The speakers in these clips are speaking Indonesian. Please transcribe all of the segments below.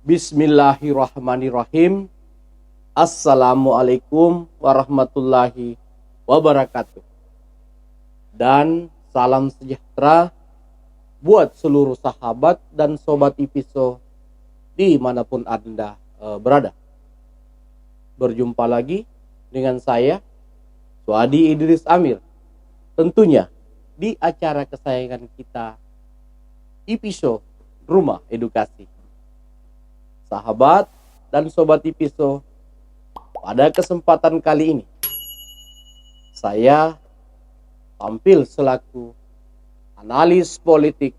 Bismillahirrahmanirrahim. Assalamualaikum warahmatullahi wabarakatuh. Dan salam sejahtera buat seluruh sahabat dan sobat IPISO dimanapun Anda berada. Berjumpa lagi dengan saya, Suadi Idris Amir. Tentunya di acara kesayangan kita, IPISO Rumah Edukasi. Sahabat dan sobat IPISO, pada kesempatan kali ini saya tampil selaku analis politik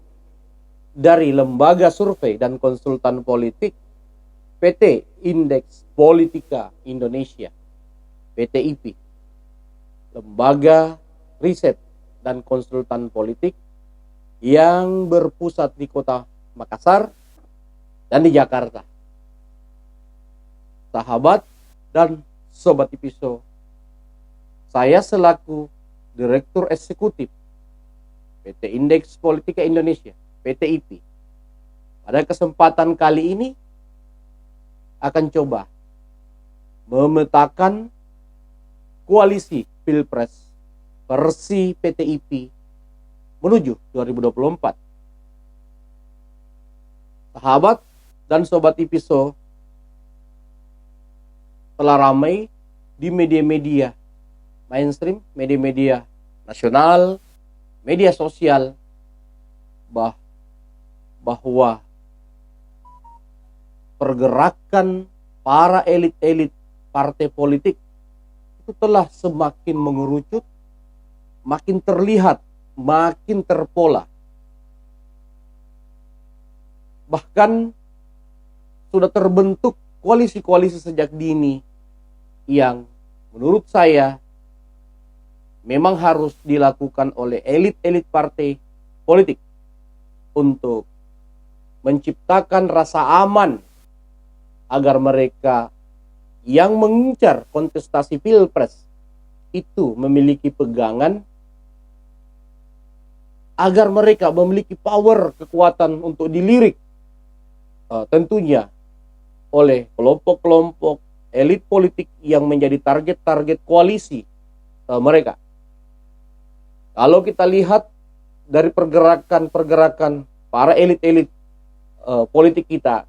dari Lembaga Survei dan Konsultan Politik PT Indeks Politika Indonesia, PTIP, lembaga riset dan konsultan politik yang berpusat di Kota Makassar dan di Jakarta. Sahabat dan sobat IPISO, saya selaku Direktur Eksekutif PT Indeks Politika Indonesia, PTIP, pada kesempatan kali ini akan coba memetakan koalisi Pilpres versi PTIP menuju 2024. Sahabat dan sobat IPISO, telah ramai di media-media mainstream, media-media nasional, media sosial, bahwa pergerakan para elit-elit partai politik itu telah semakin mengerucut, makin terlihat, makin terpola. Bahkan sudah terbentuk koalisi-koalisi sejak dini yang menurut saya memang harus dilakukan oleh elit-elit partai politik untuk menciptakan rasa aman agar mereka yang mengincar kontestasi Pilpres itu memiliki pegangan, agar mereka memiliki power, kekuatan untuk dilirik tentunya oleh kelompok-kelompok elit politik yang menjadi target-target koalisi mereka. Kalau kita lihat dari pergerakan para elit-elit politik kita,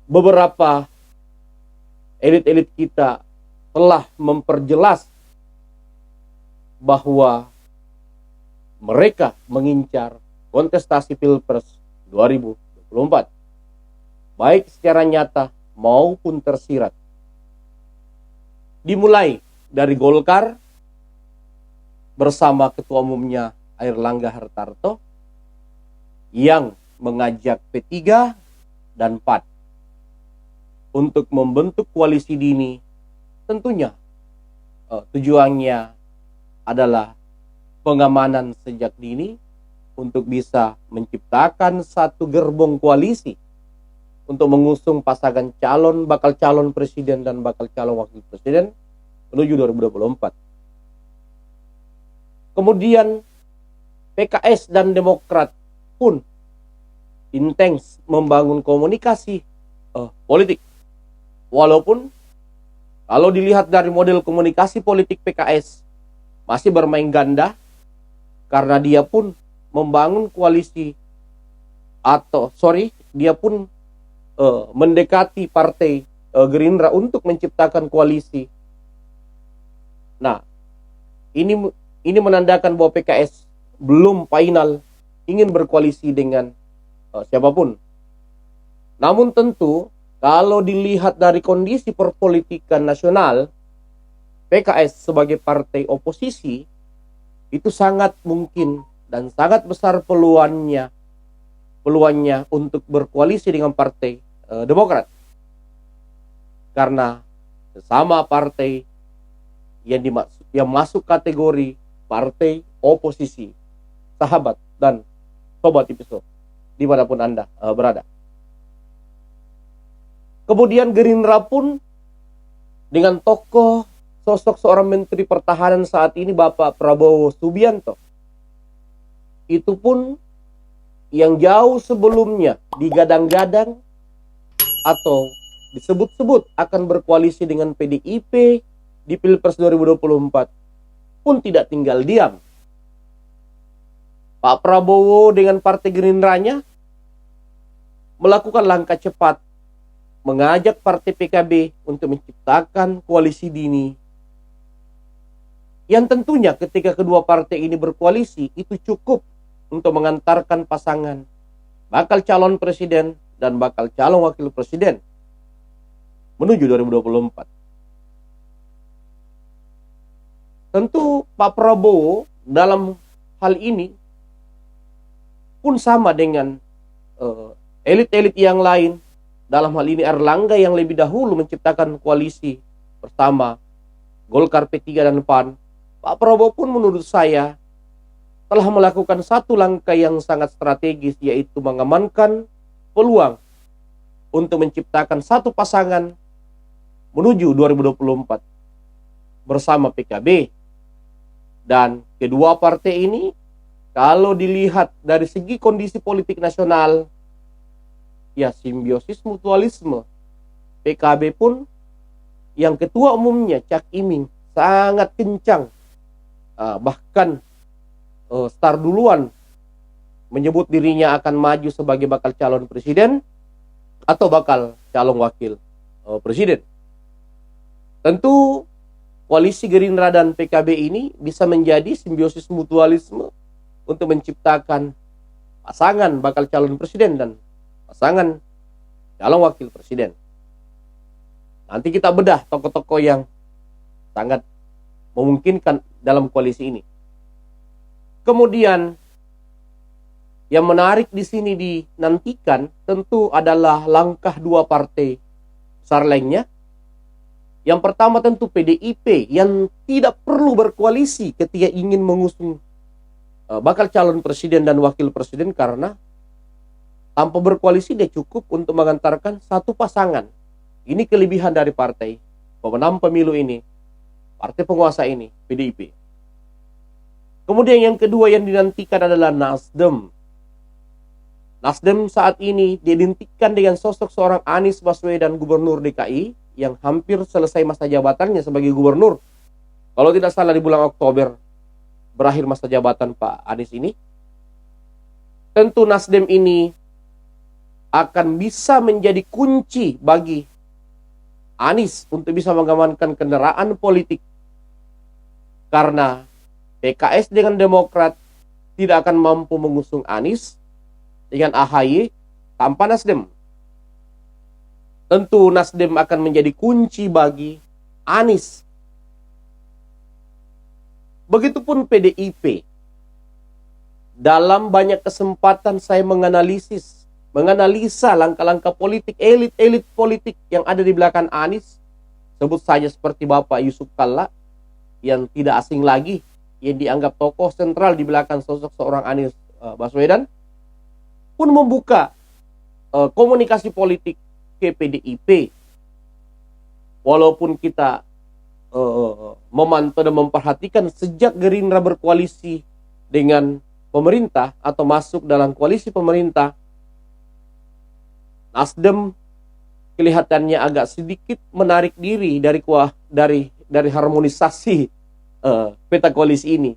beberapa elit-elit kita telah memperjelas bahwa mereka mengincar kontestasi Pilpres 2024, baik secara nyata maupun tersirat. Dimulai dari Golkar bersama Ketua Umumnya Airlangga Hartarto yang mengajak P3 dan PAN untuk membentuk koalisi dini. Tentunya tujuannya adalah pengamanan sejak dini untuk bisa menciptakan satu gerbong koalisi untuk mengusung pasangan bakal calon presiden dan bakal calon wakil presiden menuju 2024. Kemudian PKS dan Demokrat pun intens membangun komunikasi politik. Walaupun kalau dilihat dari model komunikasi politik PKS masih bermain ganda, karena dia pun membangun koalisi dia pun mendekati partai Gerindra untuk menciptakan koalisi. Nah, ini menandakan bahwa PKS belum final ingin berkoalisi dengan siapapun. Namun tentu kalau dilihat dari kondisi perpolitikan nasional, PKS sebagai partai oposisi itu sangat mungkin dan sangat besar peluangnya untuk berkoalisi dengan partai Demokrat, karena sesama partai yang masuk kategori partai oposisi. Sahabat dan sobat IPISO dimanapun Anda berada. Kemudian Gerindra pun dengan tokoh sosok seorang Menteri Pertahanan saat ini Bapak Prabowo Subianto, itu pun yang jauh sebelumnya digadang-gadang atau disebut-sebut akan berkoalisi dengan PDIP di Pilpres 2024 pun tidak tinggal diam. Pak Prabowo dengan Partai Gerindranya melakukan langkah cepat mengajak Partai PKB untuk menciptakan koalisi dini yang tentunya ketika kedua partai ini berkoalisi itu cukup untuk mengantarkan pasangan bakal calon presiden dan bakal calon wakil presiden menuju 2024. Tentu Pak Prabowo dalam hal ini pun sama dengan elit-elit yang lain. Dalam hal ini Erlangga yang lebih dahulu menciptakan koalisi bersama Golkar, P3 dan PAN. Pak Prabowo pun menurut saya telah melakukan satu langkah yang sangat strategis, yaitu mengamankan peluang untuk menciptakan satu pasangan menuju 2024 bersama PKB. Dan kedua partai ini kalau dilihat dari segi kondisi politik nasional, ya simbiosis mutualisme. PKB pun yang ketua umumnya Cak Imin sangat kencang, bahkan start duluan menyebut dirinya akan maju sebagai bakal calon presiden atau bakal calon wakil presiden. Tentu koalisi Gerindra dan PKB ini bisa menjadi simbiosis mutualisme untuk menciptakan pasangan bakal calon presiden dan pasangan calon wakil presiden. Nanti kita bedah tokoh-tokoh yang sangat memungkinkan dalam koalisi ini. Kemudian yang menarik di sini dinantikan tentu adalah langkah dua partai besar lainnya. Yang pertama tentu PDIP yang tidak perlu berkoalisi ketika ingin mengusung bakal calon presiden dan wakil presiden, karena tanpa berkoalisi dia cukup untuk mengantarkan satu pasangan. Ini kelebihan dari partai pemenang pemilu ini, partai penguasa ini, PDIP. Kemudian yang kedua yang dinantikan adalah Nasdem. Nasdem saat ini diidentikan dengan sosok seorang Anies Baswedan, gubernur DKI yang hampir selesai masa jabatannya sebagai gubernur. Kalau tidak salah di bulan Oktober berakhir masa jabatan Pak Anies ini. Tentu Nasdem ini akan bisa menjadi kunci bagi Anies untuk bisa mengamankan kendaraan politik, karena PKS dengan Demokrat tidak akan mampu mengusung Anies dengan AHY tanpa Nasdem. Tentu Nasdem akan menjadi kunci bagi Anies. Begitupun PDIP. Dalam banyak kesempatan saya menganalisa langkah-langkah politik elit-elit politik yang ada di belakang Anies. Sebut saja seperti Bapak Yusuf Kalla yang tidak asing lagi, yang dianggap tokoh sentral di belakang sosok seorang Anies Baswedan, pun membuka komunikasi politik ke PDIP. Walaupun kita memantau dan memperhatikan sejak Gerindra berkoalisi dengan pemerintah atau masuk dalam koalisi pemerintah, Nasdem kelihatannya agak sedikit menarik diri dari harmonisasi peta koalisi ini.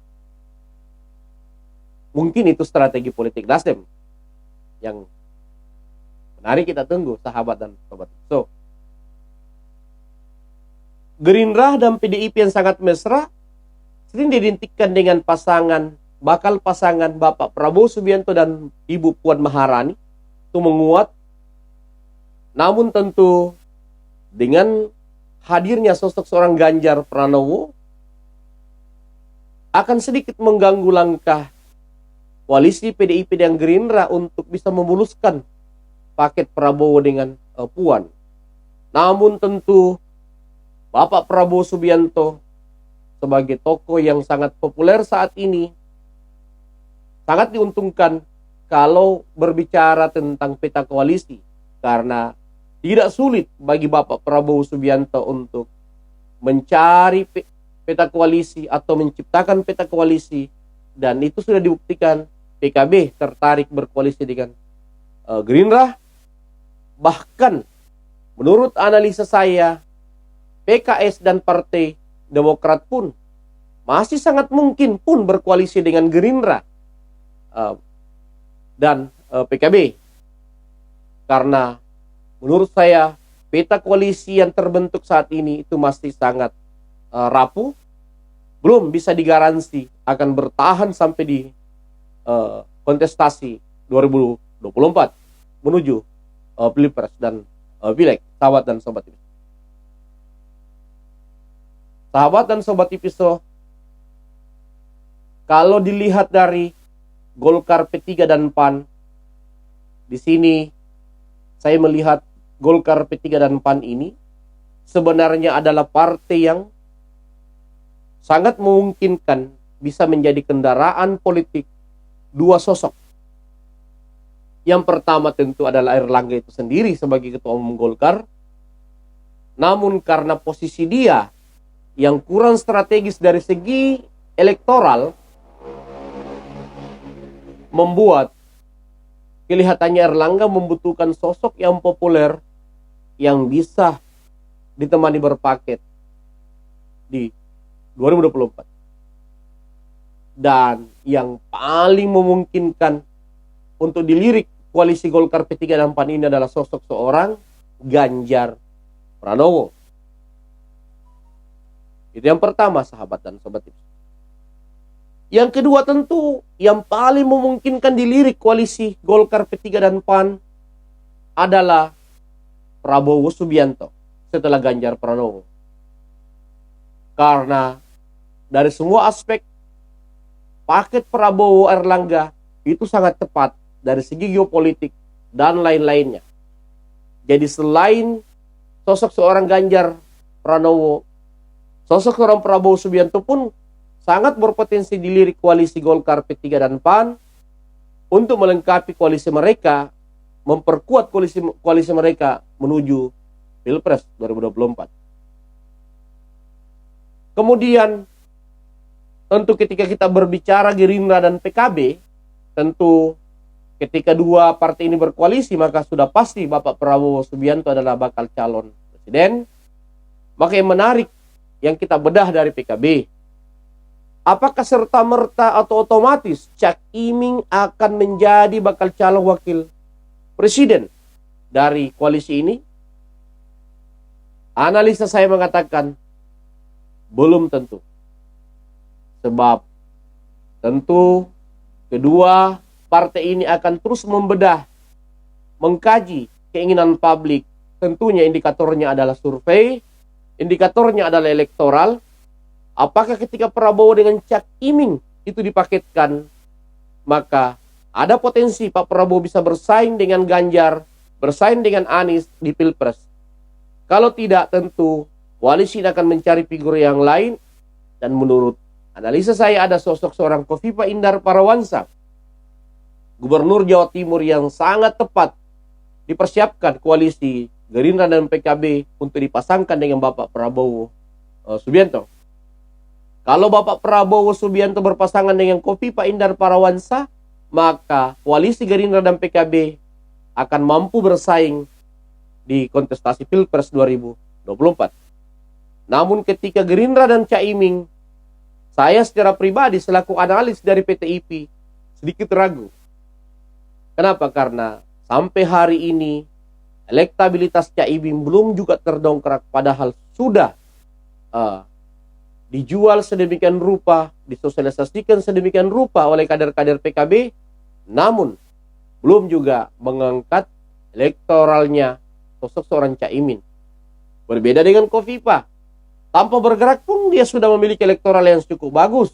Mungkin itu strategi politik Nasdem yang menarik kita tunggu, sahabat dan sobat. So, Gerindra dan PDIP yang sangat mesra sering diidentikan dengan bakal pasangan Bapak Prabowo Subianto dan Ibu Puan Maharani itu menguat. Namun tentu dengan hadirnya sosok seorang Ganjar Pranowo akan sedikit mengganggu langkah koalisi PDIP dan Gerindra untuk bisa memuluskan paket Prabowo dengan Puan. Namun tentu Bapak Prabowo Subianto sebagai tokoh yang sangat populer saat ini sangat diuntungkan kalau berbicara tentang peta koalisi, karena tidak sulit bagi Bapak Prabowo Subianto untuk mencari peta koalisi atau menciptakan peta koalisi, dan itu sudah dibuktikan PKB tertarik berkoalisi dengan Gerindra. Bahkan menurut analisa saya, PKS dan Partai Demokrat pun masih sangat mungkin pun berkoalisi dengan Gerindra dan PKB. Karena menurut saya peta koalisi yang terbentuk saat ini itu masih sangat rapuh, belum bisa digaransi akan bertahan sampai di kontestasi 2024 menuju Pilpres dan Pileg. Sahabat dan Sobat Tipiso. Sahabat dan Sobat Tipiso, kalau dilihat dari Golkar, P3 dan PAN, di sini saya melihat Golkar, P3 dan PAN ini sebenarnya adalah partai yang sangat memungkinkan bisa menjadi kendaraan politik dua sosok. Yang pertama tentu adalah Airlangga itu sendiri sebagai ketua umum Golkar. Namun karena posisi dia yang kurang strategis dari segi elektoral, membuat kelihatannya Airlangga membutuhkan sosok yang populer yang bisa ditemani berpaket di 2024. Dan yang paling memungkinkan untuk dilirik koalisi Golkar, P3 dan PAN ini adalah sosok seorang Ganjar Pranowo. Itu yang pertama, sahabat dan sobat tips. Yang kedua tentu yang paling memungkinkan dilirik koalisi Golkar, P3 dan PAN adalah Prabowo Subianto setelah Ganjar Pranowo. Karena dari semua aspek paket Prabowo Airlangga itu sangat tepat dari segi geopolitik dan lain-lainnya. Jadi selain sosok seorang Ganjar Pranowo, sosok seorang Prabowo Subianto pun sangat berpotensi dilirik koalisi Golkar, P3 dan PAN untuk melengkapi koalisi mereka, memperkuat koalisi mereka menuju Pilpres 2024. Kemudian tentu ketika kita berbicara Gerindra dan PKB, tentu ketika dua partai ini berkoalisi maka sudah pasti Bapak Prabowo Subianto adalah bakal calon presiden. Maka yang menarik yang kita bedah dari PKB, apakah serta-merta atau otomatis Cak Imin akan menjadi bakal calon wakil presiden dari koalisi ini? Analisa saya mengatakan belum tentu. Sebab tentu kedua partai ini akan terus membedah, mengkaji keinginan publik. Tentunya indikatornya adalah survei, indikatornya adalah elektoral. Apakah ketika Prabowo dengan Cak Imin itu dipaketkan, maka ada potensi Pak Prabowo bisa bersaing dengan Ganjar, bersaing dengan Anies di Pilpres. Kalau tidak, tentu koalisi akan mencari figur yang lain. Dan menurut analisa saya ada sosok seorang Kofifa Indar Parawansa, Gubernur Jawa Timur yang sangat tepat dipersiapkan koalisi Gerindra dan PKB untuk dipasangkan dengan Bapak Prabowo Subianto. Kalau Bapak Prabowo Subianto berpasangan dengan Kofifa Indar Parawansa, maka koalisi Gerindra dan PKB akan mampu bersaing di kontestasi Pilpres 2024. Namun ketika Gerindra dan Caimin, saya secara pribadi selaku analis dari PTIP sedikit ragu. Kenapa? Karena sampai hari ini elektabilitas Caimin belum juga terdongkrak, padahal sudah dijual sedemikian rupa, disosialisasikan sedemikian rupa oleh kader-kader PKB, namun belum juga mengangkat elektoralnya sosok seorang Caimin. Berbeda dengan Kofifa, tanpa bergerak pun dia sudah memiliki elektoral yang cukup bagus.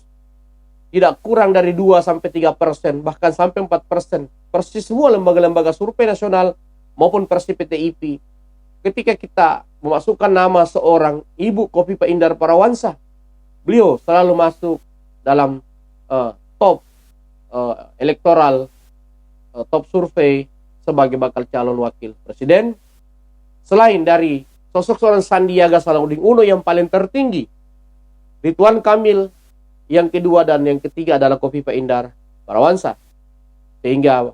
Tidak kurang dari 2-3%, bahkan sampai 4%. Persis semua lembaga-lembaga survei nasional maupun versi PTIP. Ketika kita memasukkan nama seorang Ibu Kofifa Indar Parawansa, beliau selalu masuk dalam top elektoral, top survei sebagai bakal calon wakil presiden. Selain dari sosok seorang Sandiaga Salahuddin Uno yang paling tertinggi, Ridwan Kamil yang kedua, dan yang ketiga adalah Kofifa Indar Parawansa. Sehingga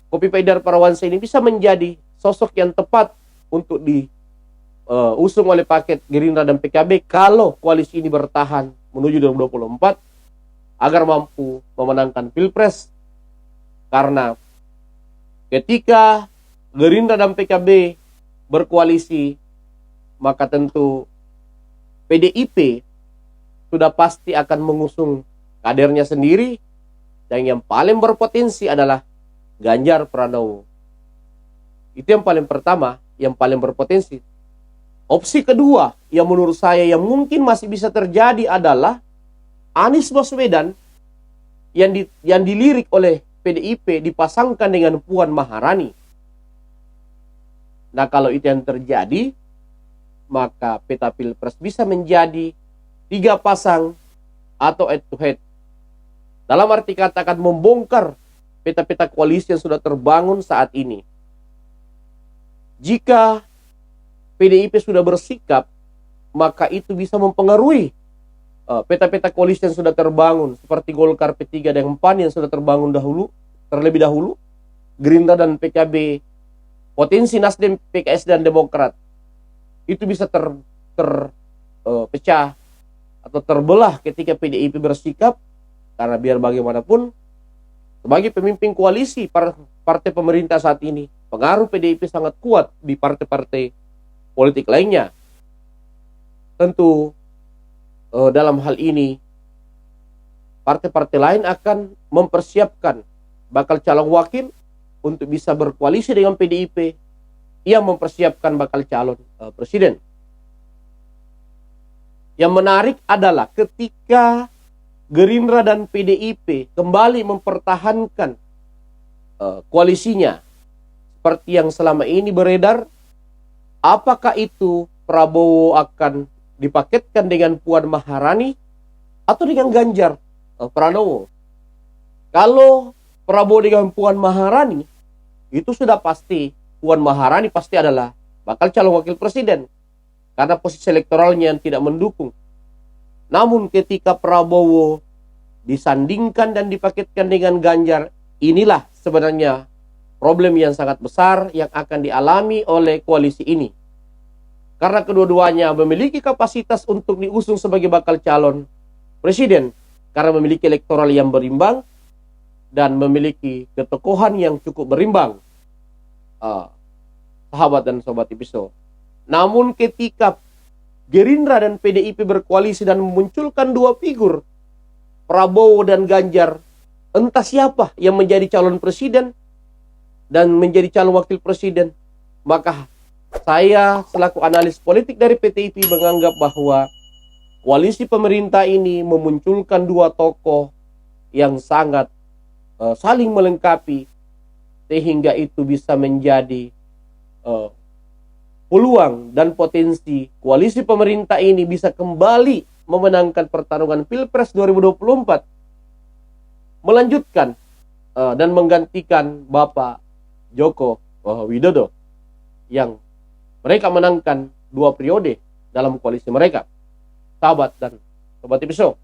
Kofifa Indar Parawansa ini bisa menjadi sosok yang tepat untuk diusung oleh paket Gerindra dan PKB kalau koalisi ini bertahan menuju 2024 agar mampu memenangkan Pilpres. Karena ketika Gerindra dan PKB berkoalisi, maka tentu PDIP sudah pasti akan mengusung kadernya sendiri, dan yang paling berpotensi adalah Ganjar Pranowo. Itu yang paling pertama, yang paling berpotensi. Opsi kedua yang menurut saya yang mungkin masih bisa terjadi adalah Anies Baswedan yang dilirik oleh PDIP dipasangkan dengan Puan Maharani. Nah, kalau itu yang terjadi, maka peta Pilpres bisa menjadi 3 pasang atau head to head. Dalam arti kata akan membongkar peta-peta koalisi yang sudah terbangun saat ini. Jika PDIP sudah bersikap, maka itu bisa mempengaruhi peta-peta koalisi yang sudah terbangun, seperti Golkar, P3 dan PAN yang sudah terbangun terlebih dahulu, Gerindra dan PKB, potensi Nasdem, PKS dan Demokrat itu bisa terpecah atau terbelah ketika PDIP bersikap, karena biar bagaimanapun sebagai pemimpin koalisi partai pemerintah saat ini, pengaruh PDIP sangat kuat di partai-partai politik lainnya. Tentu dalam hal ini partai-partai lain akan mempersiapkan bakal calon wakil untuk bisa berkoalisi dengan PDIP yang mempersiapkan bakal calon presiden. Yang menarik adalah ketika Gerindra dan PDIP kembali mempertahankan koalisinya seperti yang selama ini beredar, apakah itu Prabowo akan dipaketkan dengan Puan Maharani atau dengan Ganjar Pranowo? Kalau Prabowo dengan Puan Maharani, itu sudah pasti Puan Maharani pasti adalah bakal calon wakil presiden karena posisi elektoralnya yang tidak mendukung. Namun ketika Prabowo disandingkan dan dipaketkan dengan Ganjar, inilah sebenarnya problem yang sangat besar yang akan dialami oleh koalisi ini. Karena kedua-duanya memiliki kapasitas untuk diusung sebagai bakal calon presiden, karena memiliki elektoral yang berimbang dan memiliki ketokohan yang cukup berimbang, sahabat dan sobat Episo. Namun ketika Gerindra dan PDIP berkoalisi dan memunculkan 2 figur, Prabowo dan Ganjar, entah siapa yang menjadi calon presiden dan menjadi calon wakil presiden, maka saya selaku analis politik dari PTIP menganggap bahwa koalisi pemerintah ini memunculkan 2 tokoh yang sangat saling melengkapi, sehingga itu bisa menjadi peluang dan potensi koalisi pemerintah ini bisa kembali memenangkan pertarungan Pilpres 2024, melanjutkan dan menggantikan Bapak Joko Widodo yang mereka menangkan 2 periode dalam koalisi mereka. Sahabat dan sobat Episo,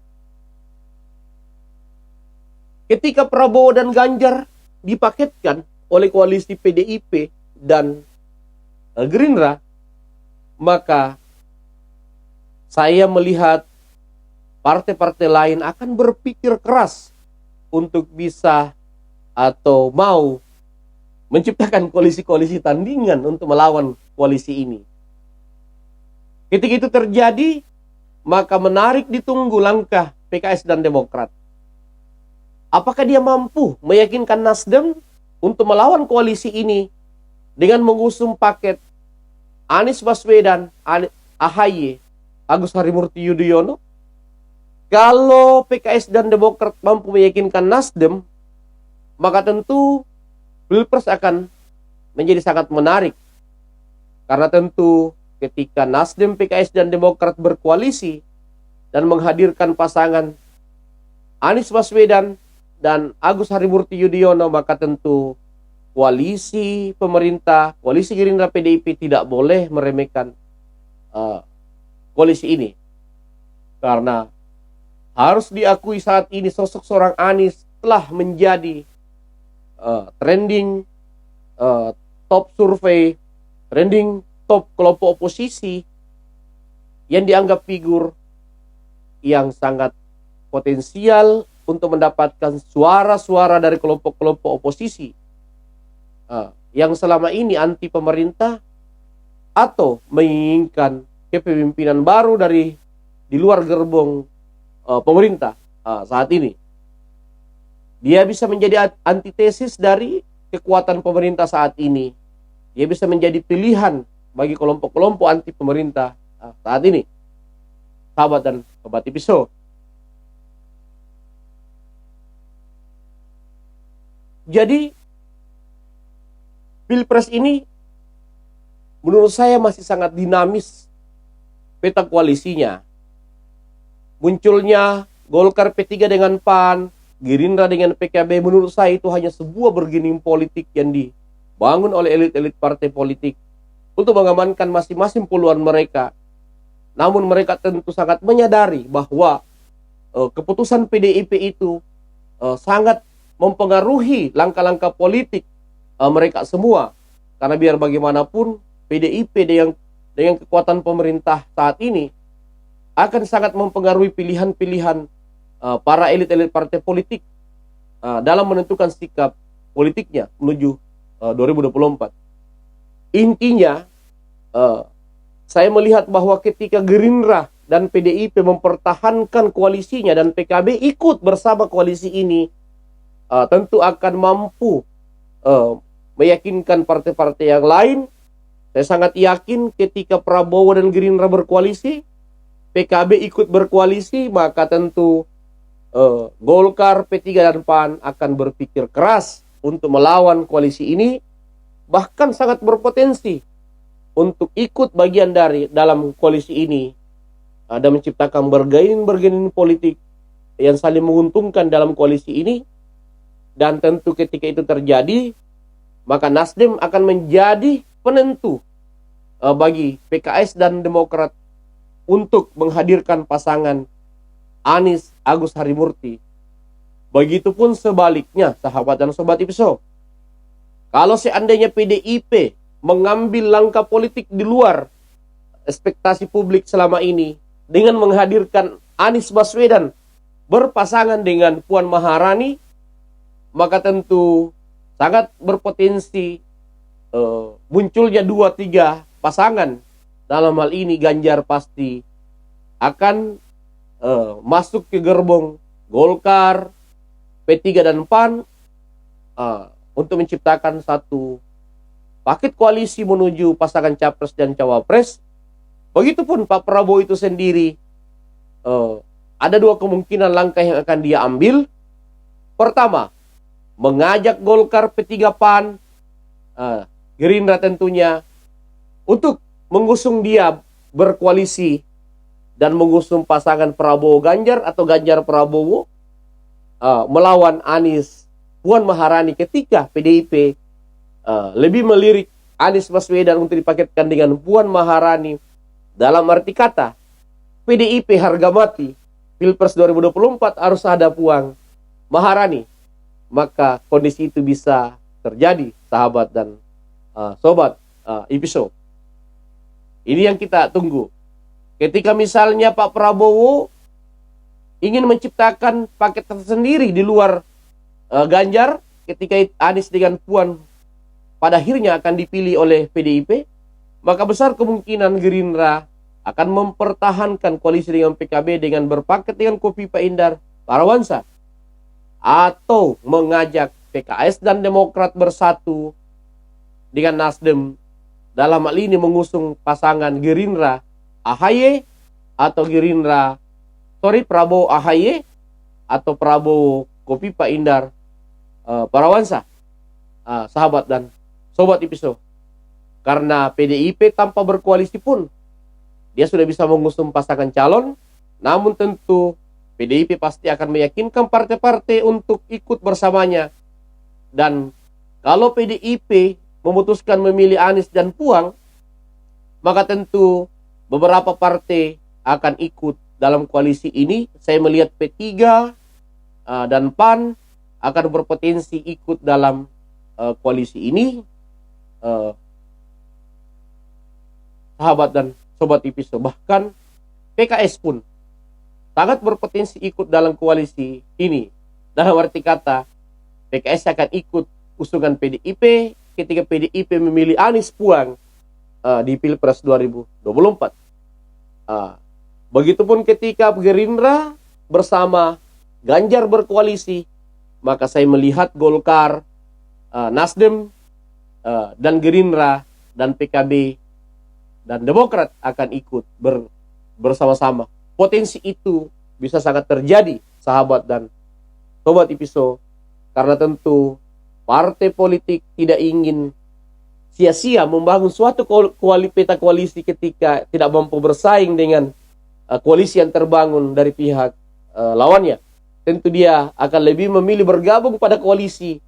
ketika Prabowo dan Ganjar dipaketkan oleh koalisi PDIP dan Gerindra, maka saya melihat partai-partai lain akan berpikir keras untuk bisa atau mau menciptakan koalisi-koalisi tandingan untuk melawan koalisi ini. Ketika itu terjadi, maka menarik ditunggu langkah PKS dan Demokrat. Apakah dia mampu meyakinkan Nasdem untuk melawan koalisi ini dengan mengusung paket Anies Baswedan, AHY, Agus Harimurti Yudhoyono? Kalau PKS dan Demokrat mampu meyakinkan Nasdem, maka tentu Pilpres akan menjadi sangat menarik. Karena tentu ketika Nasdem, PKS dan Demokrat berkoalisi dan menghadirkan pasangan Anies Baswedan dan Agus Harimurti Yudhoyono, maka tentu koalisi pemerintah, koalisi Gerindra PDIP tidak boleh meremehkan koalisi ini. Karena harus diakui saat ini sosok seorang Anies telah menjadi trending top survei, trending top kelompok oposisi yang dianggap figur yang sangat potensial untuk mendapatkan suara-suara dari kelompok-kelompok oposisi yang selama ini anti pemerintah atau menginginkan kepemimpinan baru dari di luar gerbong pemerintah saat ini. Dia bisa menjadi antitesis dari kekuatan pemerintah saat ini. Dia bisa menjadi pilihan bagi kelompok-kelompok anti pemerintah saat ini. Sahabat dan sobat episode. Jadi Pilpres ini menurut saya masih sangat dinamis peta koalisinya. Munculnya Golkar P3 dengan PAN, Gerindra dengan PKB, menurut saya itu hanya sebuah bargaining politik yang dibangun oleh elit-elit partai politik untuk mengamankan masing-masing peluang mereka. Namun mereka tentu sangat menyadari bahwa keputusan PDIP itu sangat mempengaruhi langkah-langkah politik mereka semua. Karena biar bagaimanapun PDIP dengan kekuatan pemerintah saat ini akan sangat mempengaruhi pilihan-pilihan para elit-elit partai politik dalam menentukan sikap politiknya menuju 2024. Intinya, saya melihat bahwa ketika Gerindra dan PDIP mempertahankan koalisinya dan PKB ikut bersama koalisi ini, tentu akan mampu meyakinkan partai-partai yang lain. Saya sangat yakin ketika Prabowo dan Gerindra berkoalisi, PKB ikut berkoalisi, maka tentu Golkar, P3 dan PAN akan berpikir keras untuk melawan koalisi ini, bahkan sangat berpotensi untuk ikut bagian dari dalam koalisi ini dan menciptakan bargaining politik yang saling menguntungkan dalam koalisi ini. Dan tentu ketika itu terjadi, maka Nasdem akan menjadi penentu bagi PKS dan Demokrat untuk menghadirkan pasangan Anies Agus Harimurti. Begitupun sebaliknya, sahabat dan sobat episode. Kalau seandainya PDIP mengambil langkah politik di luar ekspektasi publik selama ini dengan menghadirkan Anies Baswedan berpasangan dengan Puan Maharani, maka tentu sangat berpotensi munculnya 2-3 pasangan. Dalam hal ini Ganjar pasti akan masuk ke gerbong Golkar, P3 dan PAN untuk menciptakan satu paket koalisi menuju pasangan capres dan cawapres. Begitupun Pak Prabowo itu sendiri, ada 2 kemungkinan langkah yang akan dia ambil. Pertama, mengajak Golkar, P3, PAN, Gerindra tentunya untuk mengusung dia berkoalisi dan mengusung pasangan Prabowo Ganjar atau Ganjar Prabowo melawan Anies Puan Maharani ketika PDIP lebih melirik Anies Baswedan untuk dipaketkan dengan Puan Maharani. Dalam arti kata, PDIP harga mati Pilpres 2024 harus ada Puan Maharani. Maka kondisi itu bisa terjadi, sahabat dan sobat episode. Ini yang kita tunggu. Ketika misalnya Pak Prabowo ingin menciptakan paket tersendiri di luar Ganjar, ketika Anies dengan Puan pada akhirnya akan dipilih oleh PDIP, maka besar kemungkinan Gerindra akan mempertahankan koalisi dengan PKB dengan berpaket dengan Kofifa Indar Parawansa, atau mengajak PKS dan Demokrat bersatu dengan Nasdem, dalam hal ini mengusung pasangan Gerindra AHY atau Prabowo AHY atau Prabowo Kofifa Indar Parawansa, sahabat dan sobat episode. Karena PDIP tanpa berkoalisi pun dia sudah bisa mengusung pasangan calon, namun tentu PDIP pasti akan meyakinkan partai-partai untuk ikut bersamanya. Dan kalau PDIP memutuskan memilih Anies dan Puan, maka tentu beberapa partai akan ikut dalam koalisi ini. Saya melihat P3 dan PAN akan berpotensi ikut dalam koalisi ini, sahabat dan sobat IPISO. Bahkan PKS pun sangat berpotensi ikut dalam koalisi ini. Dalam arti kata, PKS akan ikut usungan PDIP ketika PDIP memilih Anies Puang di Pilpres 2024. Begitupun ketika Gerindra bersama Ganjar berkoalisi, maka saya melihat Golkar, Nasdem, dan Gerindra, dan PKB, dan Demokrat akan ikut bersama-sama. Potensi itu bisa sangat terjadi, sahabat dan sobat IPISO, karena tentu partai politik tidak ingin sia-sia membangun suatu peta koalisi ketika tidak mampu bersaing dengan koalisi yang terbangun dari pihak lawannya. Tentu dia akan lebih memilih bergabung pada koalisi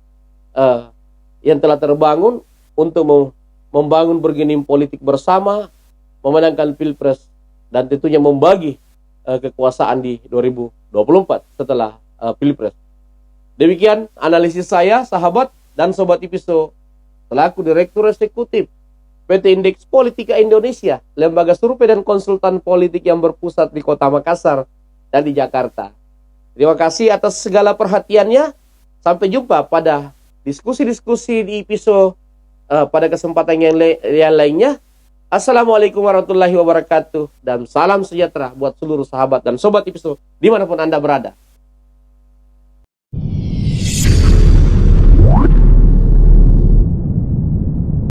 yang telah terbangun untuk membangun bergening politik bersama, memenangkan Pilpres, dan tentunya membagi kekuasaan di 2024 setelah Pilpres. Demikian analisis saya, sahabat dan sobat IPISO, selaku Direktur Eksekutif PT Indeks Politika Indonesia, lembaga survei dan konsultan politik yang berpusat di Kota Makassar dan di Jakarta. Terima kasih atas segala perhatiannya. Sampai jumpa pada diskusi-diskusi di IPISO pada kesempatan yang lainnya. Assalamualaikum warahmatullahi wabarakatuh, dan salam sejahtera buat seluruh sahabat dan sobat IPISO dimanapun Anda berada.